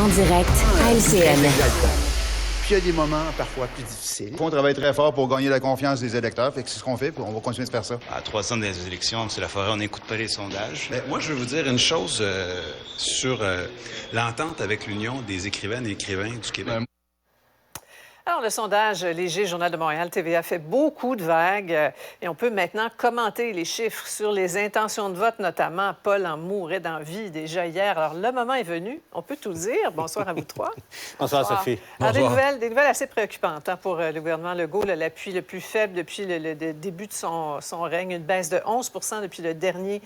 direct à LCN. Puis il y a des moments parfois plus difficiles. On travaille très fort pour gagner la confiance des électeurs, fait que c'est ce qu'on fait, puis on va continuer de faire ça. À 300 des élections, M. Laforêt, on n'écoute pas les sondages. Mais moi, je veux vous dire une chose sur l'entente avec l'Union des écrivaines et écrivains du Québec. Alors, le sondage léger Journal de Montréal, TVA, fait beaucoup de vagues et on peut maintenant commenter les chiffres sur les intentions de vote, notamment. Paul en mourait d'envie déjà hier. Alors, le moment est venu. On peut tout dire. Bonsoir à vous trois. Bonsoir, Sophie. Alors, des nouvelles assez préoccupantes pour le gouvernement Legault. L'appui le plus faible depuis le début de son règne. Une baisse de 11 depuis le dernier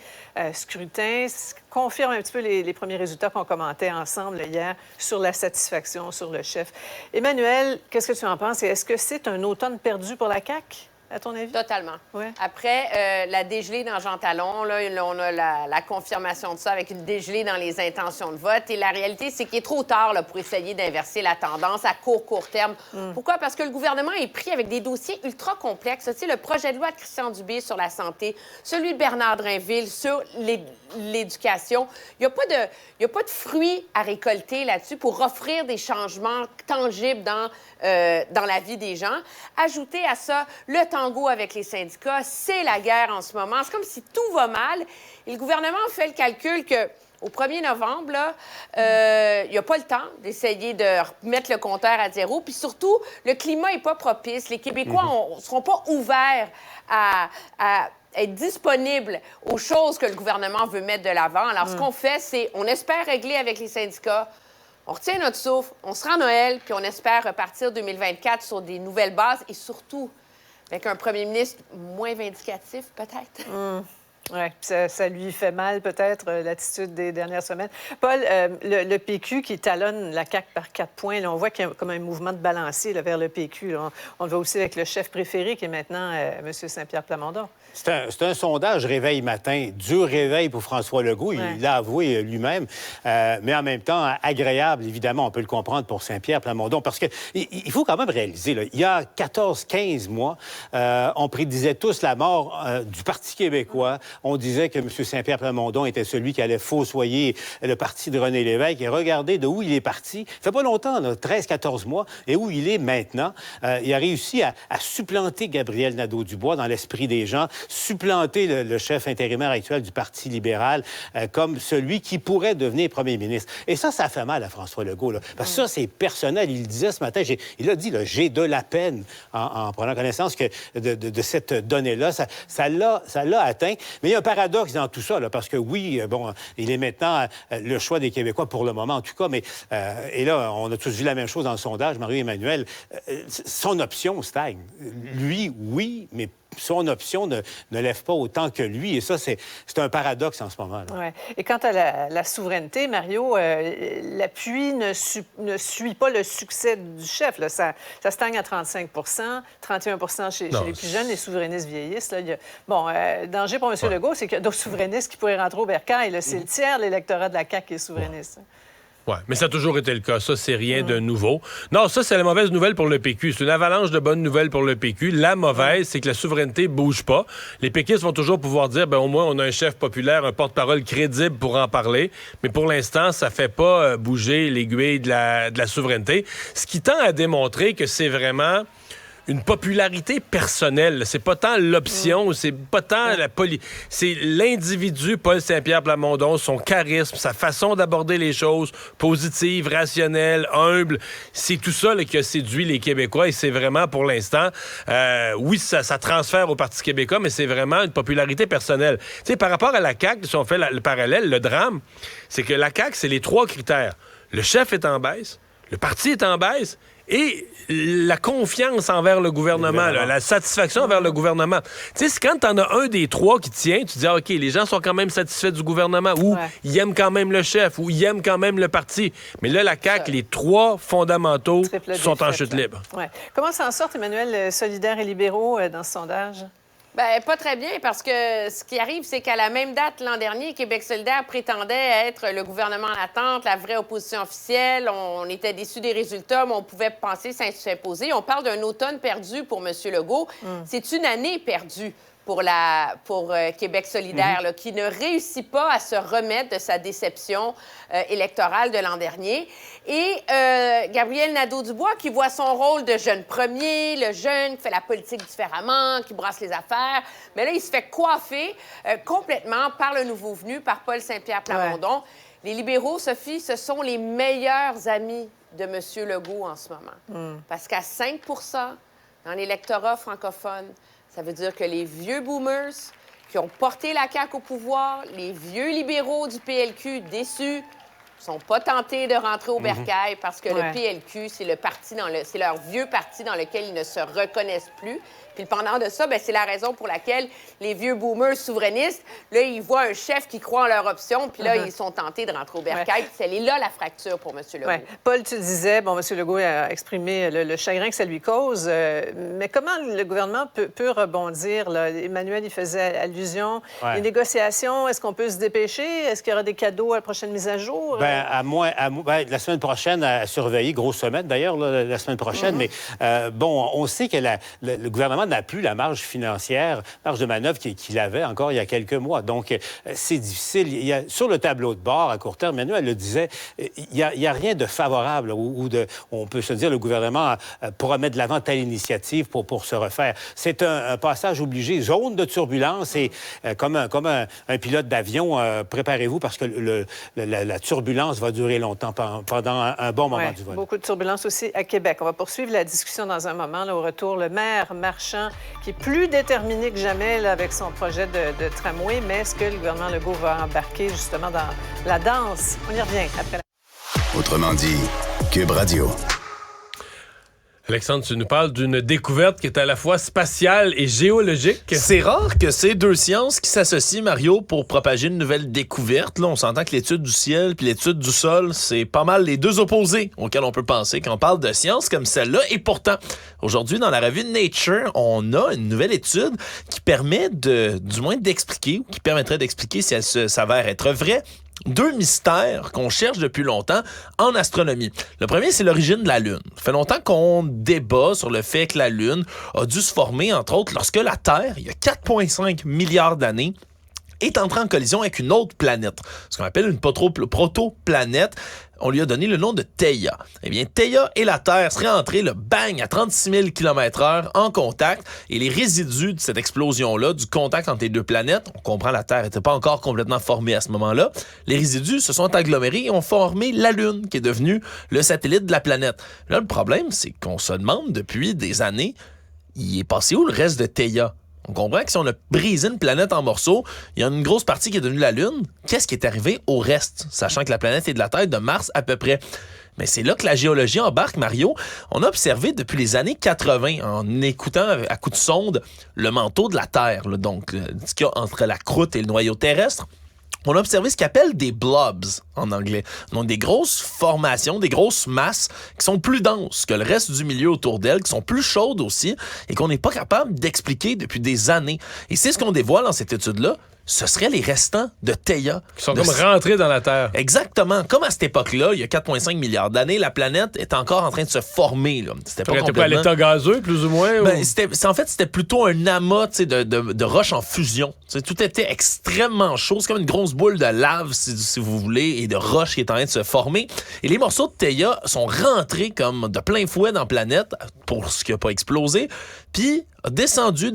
scrutin. Ce confirme un petit peu les premiers résultats qu'on commentait ensemble hier sur la satisfaction, sur le chef. Emmanuel, qu'est-ce que tu en penses? Et est-ce que c'est un automne perdu pour la CAQ, à ton avis? Totalement. Ouais. Après, la dégelée dans Jean Talon, là, on a la confirmation de ça avec une dégelée dans les intentions de vote. Et la réalité, c'est qu'il est trop tard là, pour essayer d'inverser la tendance à court terme. Pourquoi? Parce que le gouvernement est pris avec des dossiers ultra complexes. Tu sais, le projet de loi de Christian Dubé sur la santé, celui de Bernard Drinville sur l'éducation. Il n'y a pas de fruits à récolter là-dessus pour offrir des changements tangibles dans la vie des gens. Ajouter à ça le tango avec les syndicats, c'est la guerre en ce moment. C'est comme si tout va mal. Et le gouvernement fait le calcul que au 1er novembre, il n'y a pas le temps d'essayer de remettre le compteur à zéro. Puis surtout, le climat n'est pas propice. Les Québécois ne seront pas ouverts à être disponibles aux choses que le gouvernement veut mettre de l'avant. Alors, ce qu'on fait, c'est on espère régler avec les syndicats. On retient notre souffle, on se rend Noël, puis on espère repartir 2024 sur des nouvelles bases et surtout avec un premier ministre moins vindicatif, peut-être. Oui, ça lui fait mal, peut-être, l'attitude des dernières semaines. Paul, le PQ qui talonne la CAQ par 4 points, là, on voit qu'il y a comme un mouvement de balancier là, vers le PQ. Là. On le voit aussi avec le chef préféré, qui est maintenant M. Saint-Pierre Plamondon. C'est un sondage réveil matin, dur réveil pour François Legault, il l'a avoué lui-même, mais en même temps agréable, évidemment, on peut le comprendre pour Saint-Pierre Plamondon, parce qu'il faut quand même réaliser, là, il y a 14-15 mois, on prédisait tous la mort du Parti québécois. On disait que M. Saint-Pierre Plamondon était celui qui allait fossoyer le parti de René Lévesque. Et regardez de où il est parti. Ça fait pas longtemps, 13-14 mois, et où il est maintenant. Il a réussi à supplanter Gabriel Nadeau-Dubois dans l'esprit des gens, supplanter le chef intérimaire actuel du Parti libéral comme celui qui pourrait devenir premier ministre. Et ça fait mal à François Legault. Là, parce que ça, c'est personnel. Il le disait ce matin. Il a dit, là, j'ai de la peine en prenant connaissance de cette donnée-là. Ça l'a atteint. Mais il y a un paradoxe dans tout ça, là, parce que oui, bon, il est maintenant le choix des Québécois pour le moment, en tout cas, mais et là, on a tous vu la même chose dans le sondage, Mario-Emmanuel, son option stagne. Lui, oui, mais son option ne lève pas autant que lui. Et ça, c'est un paradoxe en ce moment. Ouais. Et quant à la souveraineté, Mario, l'appui ne suit pas le succès du chef. Là. Ça stagne à 35 31 chez les plus jeunes. Les souverainistes vieillissent. Là. Danger pour M. Legault, c'est qu'il y a d'autres souverainistes qui pourraient rentrer au bercail. C'est le tiers de l'électorat de la CAQ qui est souverainiste. Oui, mais ça a toujours été le cas. Ça, c'est rien de nouveau. Non, ça, c'est la mauvaise nouvelle pour le PQ. C'est une avalanche de bonnes nouvelles pour le PQ. La mauvaise, c'est que la souveraineté bouge pas. Les péquistes vont toujours pouvoir dire, au moins, on a un chef populaire, un porte-parole crédible pour en parler. Mais pour l'instant, ça fait pas bouger l'aiguille de la souveraineté. Ce qui tend à démontrer que c'est vraiment une popularité personnelle. C'est pas tant l'option, c'est pas tant c'est l'individu Paul Saint-Pierre Plamondon, son charisme, sa façon d'aborder les choses, positive, rationnelle, humble. C'est tout ça là, qui a séduit les Québécois et c'est vraiment, pour l'instant, oui, ça transfère au Parti québécois, mais c'est vraiment une popularité personnelle. Tu sais, par rapport à la CAQ, si on fait le parallèle, le drame, c'est que la CAQ, c'est les 3 critères. Le chef est en baisse, le parti est en baisse, et la confiance envers le gouvernement, la satisfaction envers le gouvernement. Tu sais, quand t'en as un des 3 qui tient, tu te dis, OK, les gens sont quand même satisfaits du gouvernement, ou ils aiment quand même le chef, ou ils aiment quand même le parti. Mais là, la CAQ, les 3 fondamentaux sont en chute libre. Ouais. Comment s'en sortent, Emmanuel, solidaires et libéraux dans ce sondage? Bien, pas très bien, parce que ce qui arrive, c'est qu'à la même date l'an dernier, Québec solidaire prétendait être le gouvernement en attente, la vraie opposition officielle. On était déçus des résultats, mais on pouvait penser s'imposer. On parle d'un automne perdu pour M. Legault. C'est une année perdue pour Québec solidaire, là, qui ne réussit pas à se remettre de sa déception électorale de l'an dernier. Et Gabriel Nadeau-Dubois, qui voit son rôle de jeune premier, le jeune qui fait la politique différemment, qui brasse les affaires. Mais là, il se fait coiffer complètement par le nouveau venu, par Paul Saint-Pierre Plamondon. Ouais. Les libéraux, Sophie, ce sont les meilleurs amis de M. Legault en ce moment. Parce qu'à 5 % dans l'électorat francophone, ça veut dire que les vieux boomers qui ont porté la CAQ au pouvoir, les vieux libéraux du PLQ déçus, sont pas tentés de rentrer au bercail parce que le PLQ, c'est c'est leur vieux parti dans lequel ils ne se reconnaissent plus. Puis pendant de ça, c'est la raison pour laquelle les vieux boomers souverainistes, là, ils voient un chef qui croit en leur option, puis là, ils sont tentés de rentrer au bercail. Puis c'est là la fracture pour M. Legault. Ouais. Paul, tu disais, M. Legault a exprimé le chagrin que ça lui cause, mais comment le gouvernement peut rebondir? Là? Emmanuel, il faisait allusion. Les négociations, est-ce qu'on peut se dépêcher? Est-ce qu'il y aura des cadeaux à la prochaine mise à jour? La semaine prochaine, à surveiller, grosse semaine d'ailleurs, la semaine prochaine, mais on sait que le gouvernement n'a plus la marge financière, marge de manœuvre qu'il avait encore il y a quelques mois. Donc, c'est difficile. Sur le tableau de bord, à court terme, Emmanuel le disait, il n'y a rien de favorable on peut se dire le gouvernement pourra mettre de l'avant telle initiative pour se refaire. C'est un passage obligé, zone de turbulence et comme un pilote d'avion, préparez-vous parce que la turbulence va durer longtemps, pendant un bon moment du vol. Beaucoup de turbulence aussi à Québec. On va poursuivre la discussion dans un moment. Là, au retour, le maire Marchand, qui est plus déterminé que jamais là, avec son projet de tramway, mais est-ce que le gouvernement Legault va embarquer justement dans la danse? On y revient après la... Autrement dit, Cube Radio. Alexandre, tu nous parles d'une découverte qui est à la fois spatiale et géologique. C'est rare que ces deux sciences qui s'associent, Mario, pour propager une nouvelle découverte. Là, on s'entend que l'étude du ciel puis l'étude du sol, c'est pas mal les deux opposés auxquels on peut penser quand on parle de sciences comme celle-là. Et pourtant, aujourd'hui, dans la revue Nature, on a une nouvelle étude qui permet du moins d'expliquer, ou qui permettrait d'expliquer si elle s'avère être vraie, deux mystères qu'on cherche depuis longtemps en astronomie. Le premier, c'est l'origine de la Lune. Ça fait longtemps qu'on débat sur le fait que la Lune a dû se former, entre autres, lorsque la Terre, il y a 4,5 milliards d'années, est entrée en collision avec une autre planète, ce qu'on appelle une protoplanète. On lui a donné le nom de Theia. Eh bien, Theia et la Terre seraient entrés, le bang, à 36 000 km/h en contact. Et les résidus de cette explosion-là, du contact entre les deux planètes, on comprend la Terre n'était pas encore complètement formée à ce moment-là, les résidus se sont agglomérés et ont formé la Lune, qui est devenue le satellite de la planète. Là, le problème, c'est qu'on se demande depuis des années, il est passé où le reste de Theia? On comprend que si on a brisé une planète en morceaux, il y a une grosse partie qui est devenue la Lune. Qu'est-ce qui est arrivé au reste? Sachant que la planète est de la taille de Mars à peu près. Mais c'est là que la géologie embarque, Mario. On a observé depuis les années 80, en écoutant à coups de sonde, le manteau de la Terre, là, donc ce qu'il y a entre la croûte et le noyau terrestre. On a observé ce qu'on appelle des blobs en anglais. Donc des grosses formations, des grosses masses qui sont plus denses que le reste du milieu autour d'elles, qui sont plus chaudes aussi et qu'on n'est pas capable d'expliquer depuis des années. Et c'est ce qu'on dévoile dans cette étude-là. Ce seraient les restants de Theia. Qui sont comme rentrés dans la Terre. Exactement. Comme à cette époque-là, il y a 4,5 milliards d'années, la planète est encore en train de se former. Là. C'était pas complètement... à l'état gazeux, plus ou moins? Ben, c'était plutôt un amas de roches en fusion. T'sais, tout était extrêmement chaud. C'est comme une grosse boule de lave, si vous voulez, et de roches qui est en train de se former. Et les morceaux de Theia sont rentrés comme de plein fouet dans la planète, pour ce qui n'a pas explosé, puis descendu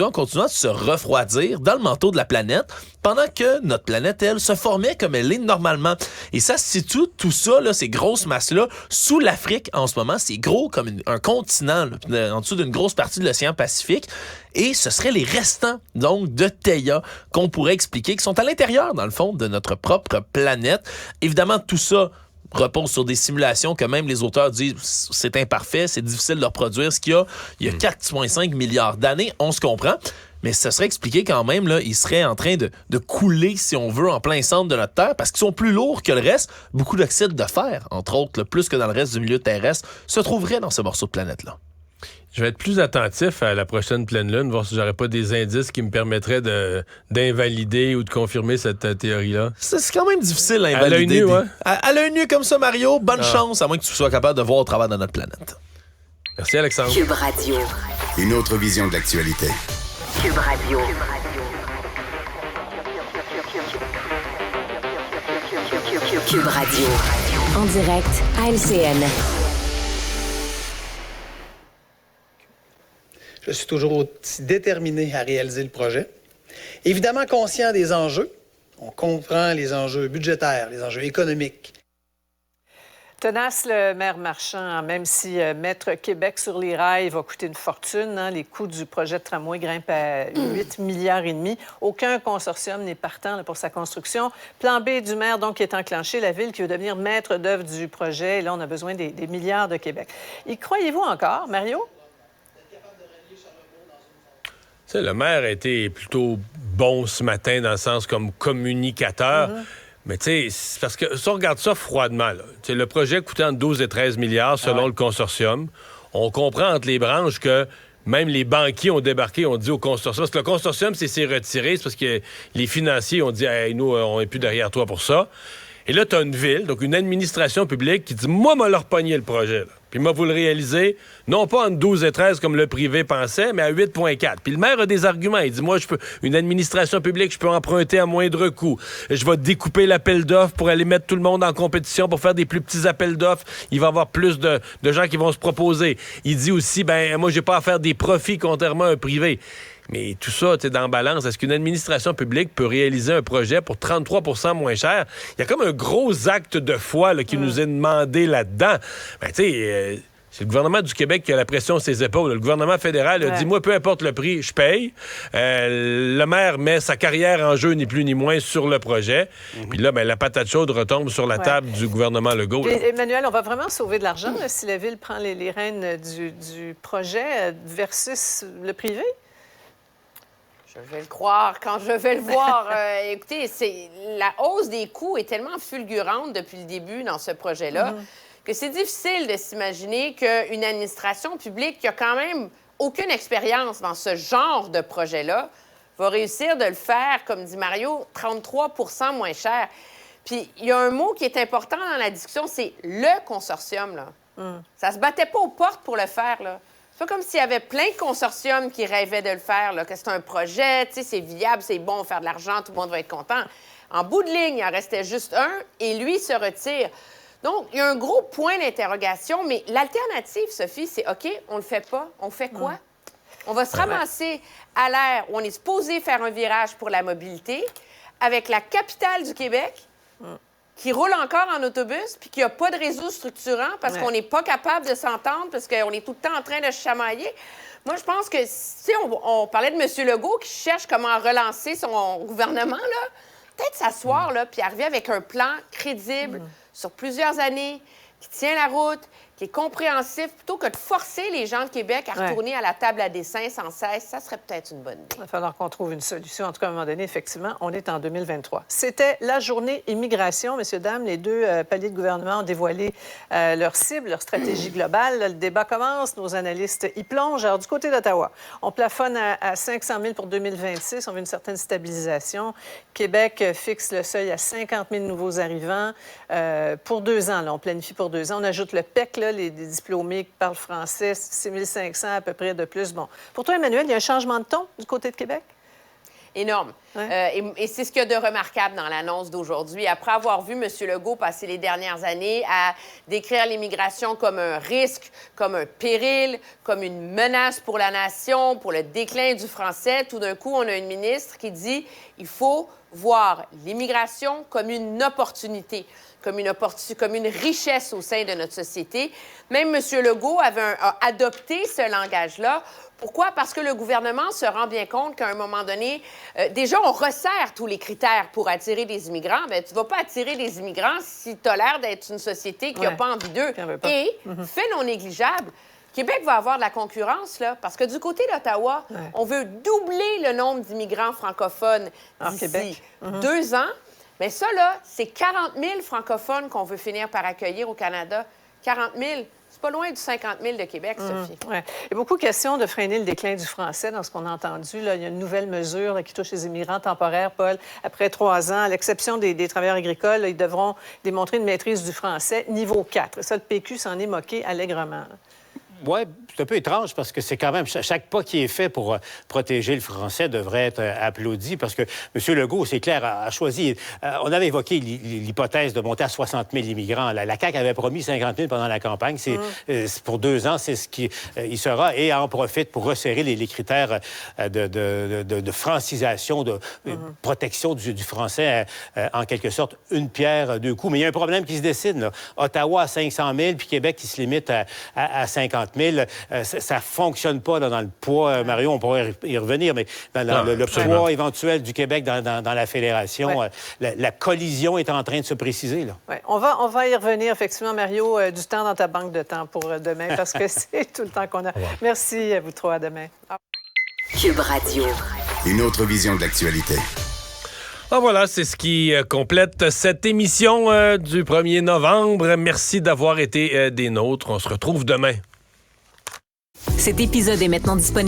en continuant de se refroidir dans le manteau de la planète, pendant que notre planète, elle, se formait comme elle est normalement. Et ça se situe, tout ça, là, ces grosses masses-là, sous l'Afrique en ce moment. C'est gros comme un continent, là, en dessous d'une grosse partie de l'océan Pacifique. Et ce seraient les restants, donc, de Theia qu'on pourrait expliquer, qui sont à l'intérieur, dans le fond, de notre propre planète. Évidemment, tout ça repose sur des simulations que même les auteurs disent c'est imparfait, c'est difficile de reproduire ce qu'il y a. Il y a 4,5 milliards d'années, on se comprend. Mais ça serait expliqué quand même, là, ils seraient en train de couler, si on veut, en plein centre de notre Terre, parce qu'ils sont plus lourds que le reste. Beaucoup d'oxyde de fer, entre autres, là, plus que dans le reste du milieu terrestre, se trouverait dans ce morceau de planète-là. Je vais être plus attentif à la prochaine pleine lune, voir si j'aurais pas des indices qui me permettraient d'invalider ou de confirmer cette théorie-là. C'est quand même difficile à invalider. À l'œil nu, ouais. À l'œil nu comme ça, Mario, bonne chance, à moins que tu sois capable de voir au travers de notre planète. Merci, Alexandre. Cube Radio. Une autre vision de l'actualité. Cube Radio. Cube Radio. En direct à LCN. Je suis toujours aussi déterminé à réaliser le projet. Évidemment conscient des enjeux. On comprend les enjeux budgétaires, les enjeux économiques. Tenace, le maire Marchand, même si mettre Québec sur les rails va coûter une fortune, les coûts du projet de tramway grimpent à 8,5 milliards. Aucun consortium n'est partant pour sa construction. Plan B du maire, donc, qui est enclenché, la ville qui veut devenir maître d'œuvre du projet. Et là, on a besoin des milliards de Québec. Y croyez-vous encore, Mario? Le maire a été plutôt bon ce matin dans le sens comme communicateur. Mais tu sais, c'est parce que si on regarde ça froidement, là, le projet coûtait entre 12 et 13 milliards selon le consortium. On comprend entre les branches que même les banquiers ont débarqué, ont dit au consortium, parce que le consortium s'est retiré, c'est parce que les financiers ont dit hey, nous, on n'est plus derrière toi pour ça. Et là, tu as une ville, donc une administration publique qui dit moi, m'a leur pogné le projet. Là. Puis moi, vous le réalisez, non pas entre 12 et 13 comme le privé pensait, mais à 8,4. Puis le maire a des arguments. Il dit moi, je peux une administration publique, je peux emprunter à moindre coût. Je vais découper l'appel d'offres pour aller mettre tout le monde en compétition pour faire des plus petits appels d'offres. Il va y avoir plus de gens qui vont se proposer. Il dit aussi, moi, j'ai pas à faire des profits contrairement à un privé. Mais tout ça, tu sais, dans balance, est-ce qu'une administration publique peut réaliser un projet pour 33 % moins cher? Il y a comme un gros acte de foi là, qui nous est demandé là-dedans. Tu sais, c'est le gouvernement du Québec qui a la pression sur ses épaules. Le gouvernement fédéral a dit, moi, peu importe le prix, je paye. Le maire met sa carrière en jeu, ni plus ni moins, sur le projet. Puis là, la patate chaude retombe sur la table du gouvernement Legault. Emmanuel, on va vraiment sauver de l'argent là, si la Ville prend les rênes du projet versus le privé? Je vais le croire quand je vais le voir. Écoutez, la hausse des coûts est tellement fulgurante depuis le début dans ce projet-là que c'est difficile de s'imaginer qu'une administration publique qui a quand même aucune expérience dans ce genre de projet-là va réussir de le faire, comme dit Mario, 33 % moins cher. Puis il y a un mot qui est important dans la discussion, c'est le consortium. Là. Ça se battait pas aux portes pour le faire, là. C'est pas comme s'il y avait plein de consortiums qui rêvaient de le faire, là, que c'est un projet, tu sais, c'est viable, c'est bon, faire de l'argent, tout le monde va être content. En bout de ligne, il en restait juste un et lui se retire. Donc, il y a un gros point d'interrogation, mais l'alternative, Sophie, c'est OK, on le fait pas, on fait quoi? On va se ramasser à l'ère où on est supposé faire un virage pour la mobilité avec la capitale du Québec qui roule encore en autobus puis qui n'a pas de réseau structurant parce qu'on n'est pas capable de s'entendre, parce qu'on est tout le temps en train de se chamailler. Moi, je pense que si on parlait de M. Legault qui cherche comment relancer son gouvernement, là, peut-être s'asseoir là, puis arriver avec un plan crédible sur plusieurs années, qui tient la route, qui est compréhensif, plutôt que de forcer les gens de Québec à retourner à la table à dessin sans cesse, ça serait peut-être une bonne idée. Il va falloir qu'on trouve une solution. En tout cas, à un moment donné, effectivement, on est en 2023. C'était la journée immigration. Messieurs, dames, les deux paliers de gouvernement ont dévoilé leur cible, leur stratégie globale. Là, le débat commence. Nos analystes y plongent. Alors, du côté d'Ottawa, on plafonne à 500 000 pour 2026. On veut une certaine stabilisation. Québec fixe le seuil à 50 000 nouveaux arrivants pour 2 ans. Là, on planifie pour 2 ans. On ajoute le PEC, là, les diplômés qui parlent français, 6 500 à peu près de plus. Bon. Pour toi, Emmanuel, il y a un changement de ton du côté de Québec? Énorme. Et c'est ce qu'il y a de remarquable dans l'annonce d'aujourd'hui. Après avoir vu M. Legault passer les dernières années à décrire l'immigration comme un risque, comme un péril, comme une menace pour la nation, pour le déclin du français, tout d'un coup, on a une ministre qui dit il faut voir l'immigration comme une opportunité, comme une richesse au sein de notre société. Même M. Legault a adopté ce langage-là. Pourquoi? Parce que le gouvernement se rend bien compte qu'à un moment donné, déjà, on resserre tous les critères pour attirer des immigrants. Bien, tu ne vas pas attirer des immigrants si tu as l'air d'être une société qui n'a pas envie d'eux. Et, fait non négligeable, Québec va avoir de la concurrence, là, parce que du côté d'Ottawa, on veut doubler le nombre d'immigrants francophones d'ici 2 ans. Mais ça, là, c'est 40 000 francophones qu'on veut finir par accueillir au Canada. 40 000. C'est pas loin du 50 000 de Québec, Sophie. Ouais. Il y a beaucoup de questions de freiner le déclin du français dans ce qu'on a entendu. Là, il y a une nouvelle mesure là, qui touche les immigrants temporaires, Paul. Après 3 ans, à l'exception des travailleurs agricoles, là, ils devront démontrer une maîtrise du français niveau 4. Ça, le PQ s'en est moqué allègrement. Oui, c'est un peu étrange parce que c'est quand même chaque pas qui est fait pour protéger le français devrait être applaudi parce que M. Legault, c'est clair, a choisi. On avait évoqué l'hypothèse de monter à 60 000 immigrants. La CAQ avait promis 50 000 pendant la campagne. C'est pour 2 ans, c'est ce qui il sera et en profite pour resserrer les critères de francisation, de protection du français, en quelque sorte, une pierre deux coups. Mais il y a un problème qui se dessine, là. Ottawa à 500 000 puis Québec qui se limite à 50 000. Ça ne fonctionne pas là, dans le poids. Mario, on pourrait y revenir, mais dans le poids éventuel du Québec dans la fédération, la collision est en train de se préciser. Là. Ouais. On va y revenir, effectivement, Mario. Du temps dans ta banque de temps pour demain, parce que c'est tout le temps qu'on a. Merci à vous trois. À demain. Cube Radio. Une autre vision de l'actualité. Ah, voilà, c'est ce qui complète cette émission du 1er novembre. Merci d'avoir été des nôtres. On se retrouve demain. Cet épisode est maintenant disponible.